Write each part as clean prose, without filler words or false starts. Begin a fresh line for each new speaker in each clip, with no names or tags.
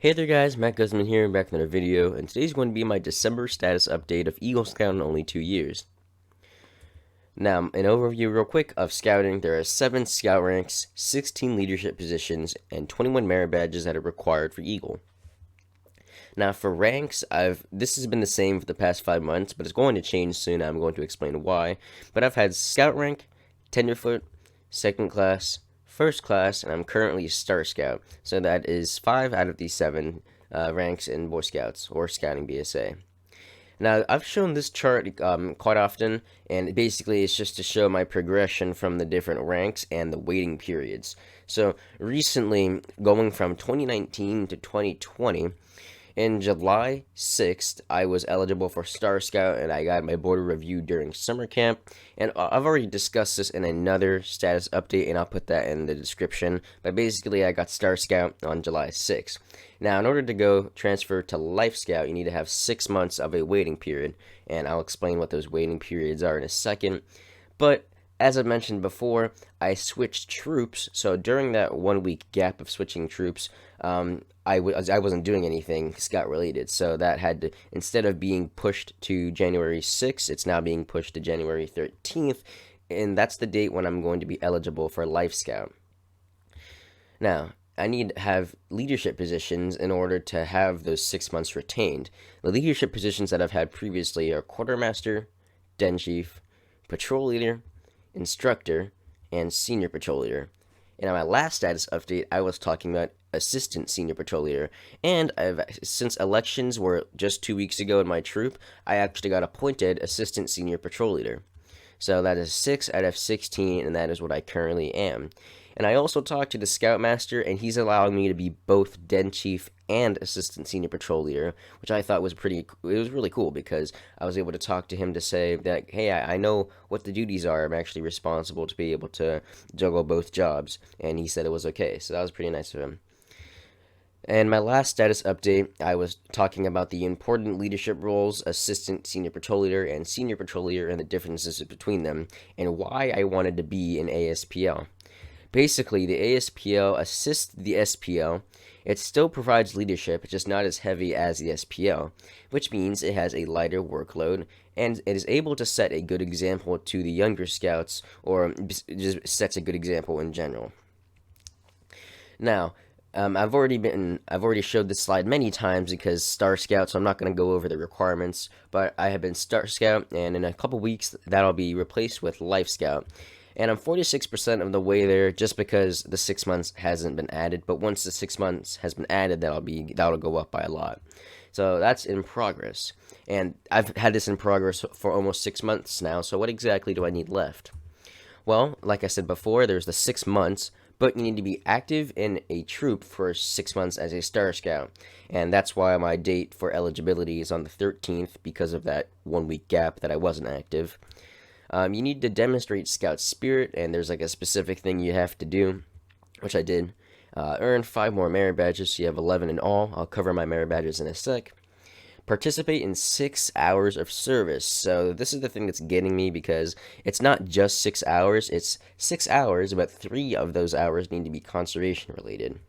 Hey there guys, Matt Guzman here, back with another video, and today's going to be my December status update of Eagle Scout in only 2 years. Now, an overview real quick of scouting. There are 7 scout ranks, 16 leadership positions, and 21 merit badges that are required for Eagle. Now for ranks, this has been the same for the past 5 months, but it's going to change soon. I'm going to explain why. But I've had scout rank, tenderfoot, second class, first class, and I'm currently a Star Scout. So that is 5 out of these 7 ranks in Boy Scouts or Scouting BSA. Now, I've shown this chart quite often, and basically it's just to show my progression from the different ranks and the waiting periods. So recently, going from 2019 to 2020, in July 6th, I was eligible for Star Scout, and I got my board review during summer camp. And I've already discussed this in another status update, and I'll put that in the description. But basically, I got Star Scout on July 6th. Now, in order to go transfer to Life Scout, you need to have 6 months of a waiting period, and I'll explain what those waiting periods are in a second. But as I mentioned before, I switched troops, so during that 1 week gap of switching troops, I wasn't doing anything Scout related, so that had to, instead of being pushed to January 6th, it's now being pushed to January 13th, and that's the date when I'm going to be eligible for Life Scout. Now, I need to have leadership positions in order to have those 6 months retained. The leadership positions that I've had previously are Quartermaster, Den Chief, Patrol Leader, Instructor, and Senior Patrol Leader. And on my last status update, I was talking about Assistant Senior Patrol Leader, and since elections were just 2 weeks ago in my troop, I actually got appointed Assistant Senior Patrol Leader. So that is 6 out of 16, and that is what I currently am. And I also talked to the Scoutmaster, and he's allowing me to be both Den Chief and Assistant Senior Patrol Leader, which I thought was really cool, because I was able to talk to him to say that, hey, I know what the duties are. I'm actually responsible to be able to juggle both jobs, and he said it was okay, so that was pretty nice of him. And my last status update, I was talking about the important leadership roles, Assistant Senior Patrol Leader and Senior Patrol Leader, and the differences between them, and why I wanted to be an ASPL. Basically, the ASPL assists the SPL. It still provides leadership, it's just not as heavy as the SPL, which means it has a lighter workload, and it is able to set a good example to the younger scouts, or just sets a good example in general. Now, I've already showed this slide many times because Star Scout, so I'm not going to go over the requirements, but I have been Star Scout, and in a couple weeks, that'll be replaced with Life Scout. And I'm 46% of the way there just because the 6 months hasn't been added, but once the 6 months has been added, that'll go up by a lot. So that's in progress. And I've had this in progress for almost 6 months now, so what exactly do I need left? Well, like I said before, there's the 6 months, but you need to be active in a troop for 6 months as a Star Scout. And that's why my date for eligibility is on the 13th, because of that 1 week gap that I wasn't active. You need to demonstrate Scout spirit, and there's like a specific thing you have to do, which I did. Earn 5 more merit badges, so you have 11 in all. I'll cover my merit badges in a sec. Participate in 6 hours of service. So this is the thing that's getting me, because it's not just 6 hours, it's 6 hours, but 3 of those hours need to be conservation related.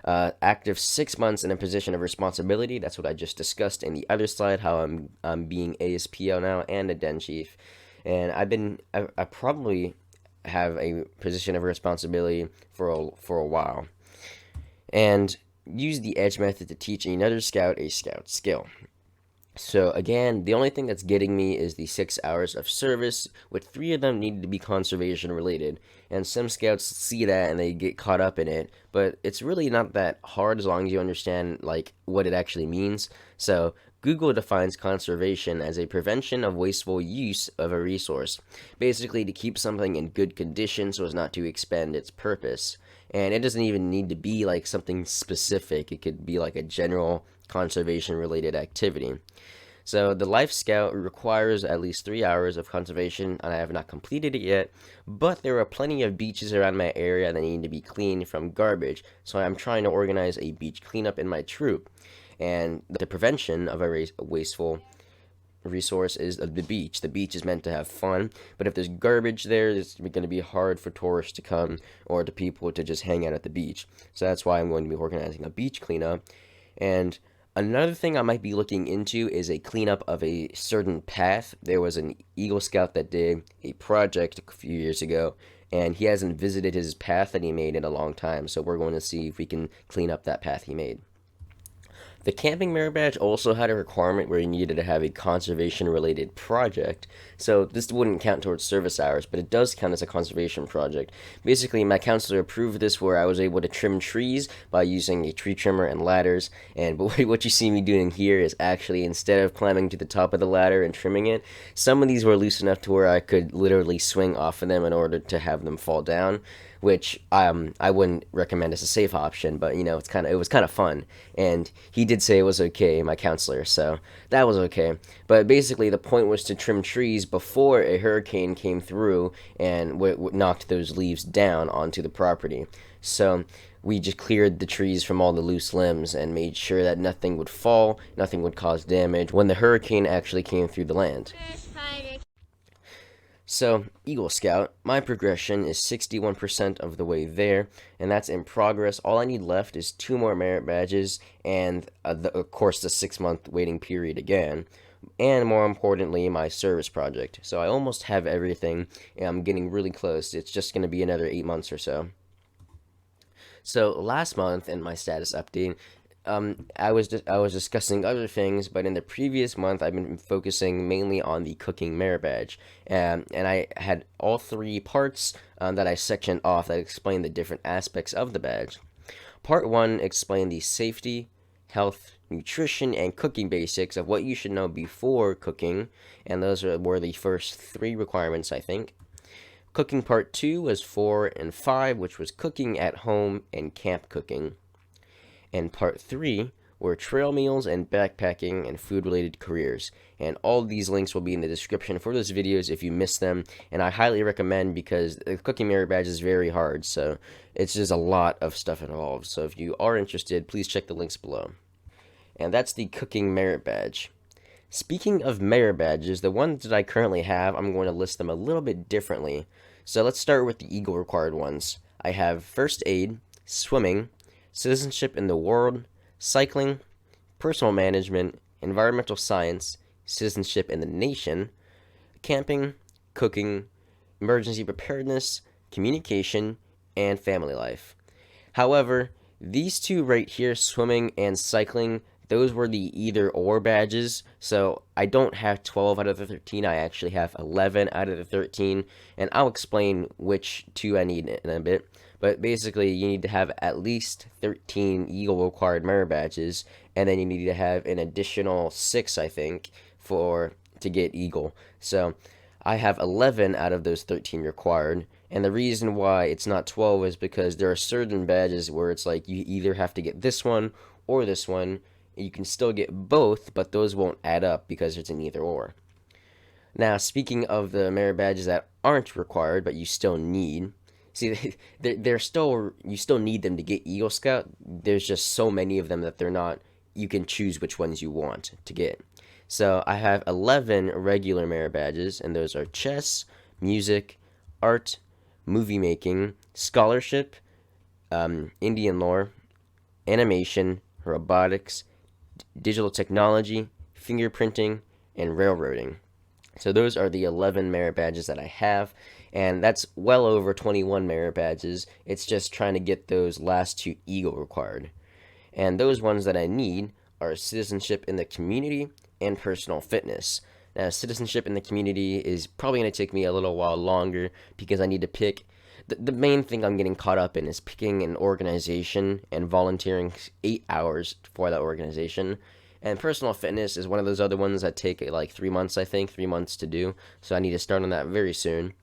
Active 6 months in a position of responsibility. That's what I just discussed in the other slide, how I'm being ASPL now and a Den Chief. And I probably have a position of responsibility for a while. And use the edge method to teach another scout a scout skill. So again, the only thing that's getting me is the 6 hours of service, with 3 of them needed to be conservation related, and some scouts see that and they get caught up in it, but it's really not that hard as long as you understand like what it actually means. So Google defines conservation as a prevention of wasteful use of a resource, basically to keep something in good condition so as not to expend its purpose. And it doesn't even need to be like something specific, it could be like a general conservation related activity. So the Life Scout requires at least 3 hours of conservation, and I have not completed it yet, but there are plenty of beaches around my area that need to be cleaned from garbage, so I'm trying to organize a beach cleanup in my troop. And the prevention of a wasteful resource is the beach. The beach is meant to have fun, but if there's garbage there, it's going to be hard for tourists to come or to people to just hang out at the beach. So that's why I'm going to be organizing a beach cleanup. And another thing I might be looking into is a cleanup of a certain path. There was an Eagle Scout that did a project a few years ago, and he hasn't visited his path that he made in a long time. So we're going to see if we can clean up that path he made. The camping merit badge also had a requirement where you needed to have a conservation related project. So this wouldn't count towards service hours, but it does count as a conservation project. Basically, my counselor approved this where I was able to trim trees by using a tree trimmer and ladders. And but what you see me doing here is actually, instead of climbing to the top of the ladder and trimming it, some of these were loose enough to where I could literally swing off of them in order to have them fall down, which I wouldn't recommend as a safe option, but it was kind of fun, and he did say it was okay, my counselor, so that was okay. But basically, the point was to trim trees before a hurricane came through and knocked those leaves down onto the property. So we just cleared the trees from all the loose limbs and made sure that nothing would fall, nothing would cause damage when the hurricane actually came through the land. So, Eagle Scout, my progression is 61% of the way there, and that's in progress. All I need left is 2 more merit badges, and of course the 6-month waiting period again, and more importantly, my service project. So I almost have everything, and I'm getting really close. It's just going to be another 8 months or so. So last month in my status update, I was discussing other things, but in the previous month, I've been focusing mainly on the cooking merit badge, and I had all 3 parts that I sectioned off that explain the different aspects of the badge. Part 1 explained the safety, health, nutrition, and cooking basics of what you should know before cooking, and those were the first 3 requirements, I think. Cooking Part 2 was 4 and 5, which was cooking at home and camp cooking. And Part 3 were trail meals and backpacking and food-related careers. And all these links will be in the description for those videos if you missed them. And I highly recommend, because the cooking merit badge is very hard, so it's just a lot of stuff involved. So if you are interested, please check the links below. And that's the cooking merit badge. Speaking of merit badges, the ones that I currently have, I'm going to list them a little bit differently. So let's start with the Eagle required ones. I have first aid, swimming, citizenship in the world, cycling, personal management, environmental science, citizenship in the nation, camping, cooking, emergency preparedness, communication, and family life. However, these 2 right here, swimming and cycling, those were the either or badges, so I don't have 12 out of the 13, I actually have 11 out of the 13, and I'll explain which 2 I need in a bit. But basically, you need to have at least 13 Eagle required merit badges, and then you need to have an additional 6, I think, to get Eagle. So I have 11 out of those 13 required, and the reason why it's not 12 is because there are certain badges where it's like you either have to get this one or this one. You can still get both, but those won't add up because it's an either or. Now, speaking of the merit badges that aren't required but you still need, see, you still need them to get Eagle Scout. There's just so many of them that they're not, you can choose which ones you want to get. So I have 11 regular merit badges, and those are chess, music, art, movie making, scholarship, Indian lore, animation, robotics, digital technology, fingerprinting, and railroading. So those are the 11 merit badges that I have, and that's well over 21 merit badges. It's just trying to get those last 2 Eagle required. And those ones that I need are citizenship in the community and personal fitness. Now, citizenship in the community is probably going to take me a little while longer because I need to pick. The main thing I'm getting caught up in is picking an organization and volunteering 8 hours for that organization. And personal fitness is one of those other ones that take like 3 months, I think, 3 months to do. So I need to start on that very soon.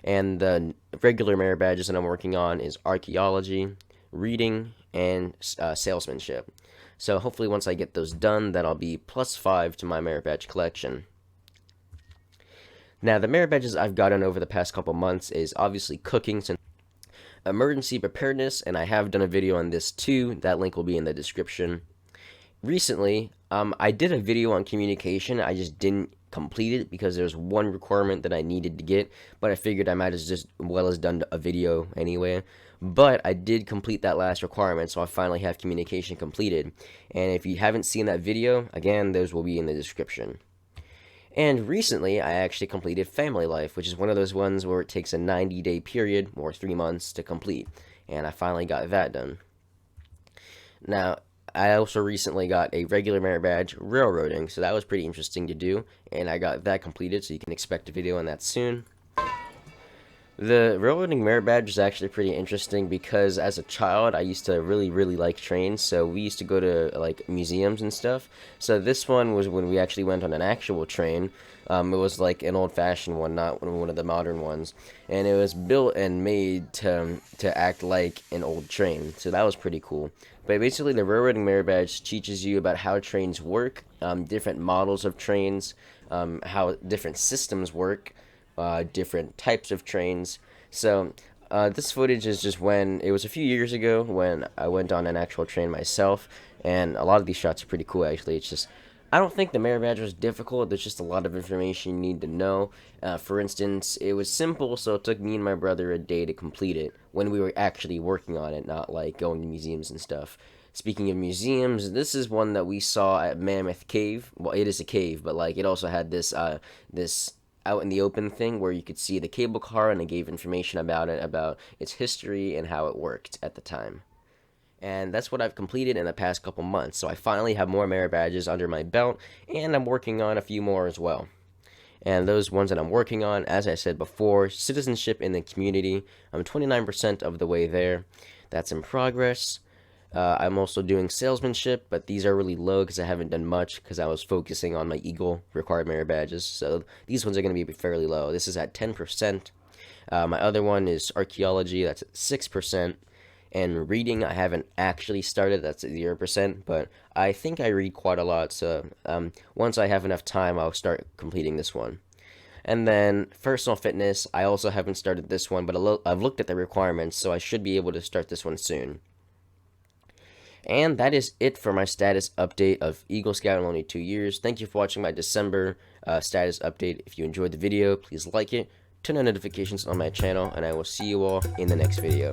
And the regular merit badges that I'm working on is archaeology, reading, and salesmanship. So hopefully once I get those done, that'll be +5 to my merit badge collection. Now, the merit badges I've gotten over the past couple months is obviously cooking, emergency preparedness, and I have done a video on this too. That link will be in the description. Recently, I did a video on communication. I just didn't complete it because there's one requirement that I needed to get, but I figured I might as just well as done a video anyway. But I did complete that last requirement, so I finally have communication completed. And if you haven't seen that video, again, those will be in the description. And recently, I actually completed Family Life, which is one of those ones where it takes a 90-day period, or 3 months, to complete. And I finally got that done. Now, I also recently got a regular merit badge, railroading, so that was pretty interesting to do, and I got that completed, so you can expect a video on that soon. The railroading merit badge is actually pretty interesting because as a child I used to really like trains, so we used to go to like museums and stuff. So this one was when we actually went on an actual train. It was like an old-fashioned one, not one of the modern ones, and it was built and made to act like an old train, so that was pretty cool. But basically the railroading merit badge teaches you about how trains work, different models of trains, how different systems work, different types of trains. So this footage is just when it was a few years ago when I went on an actual train myself, and a lot of these shots are pretty cool actually. It's just I don't think the merit badge was difficult. There's just a lot of information you need to know. For instance, it was simple, so it took me and my brother a day to complete it when we were actually working on it, not like going to museums and stuff. Speaking of museums, this is one that we saw at Mammoth Cave. Well, it is a cave, but like it also had this out in the open thing where you could see the cable car, and it gave information about it, about its history and how it worked at the time. And that's what I've completed in the past couple months, so I finally have more merit badges under my belt, and I'm working on a few more as well. And those ones that I'm working on, as I said before, citizenship in the community, I'm 29% of the way there. That's in progress. I'm also doing salesmanship, but these are really low because I haven't done much because I was focusing on my Eagle required merit badges, so these ones are going to be fairly low. This is at 10%. My other one is archaeology, that's at 6%. And reading, I haven't actually started, that's at 0%, but I think I read quite a lot, so once I have enough time, I'll start completing this one. And then personal fitness, I also haven't started this one, but I've looked at the requirements, so I should be able to start this one soon. And that is it for my status update of Eagle Scout in only 2 years. Thank you for watching my December status update. If you enjoyed the video, please like it, turn on notifications on my channel, and I will see you all in the next video.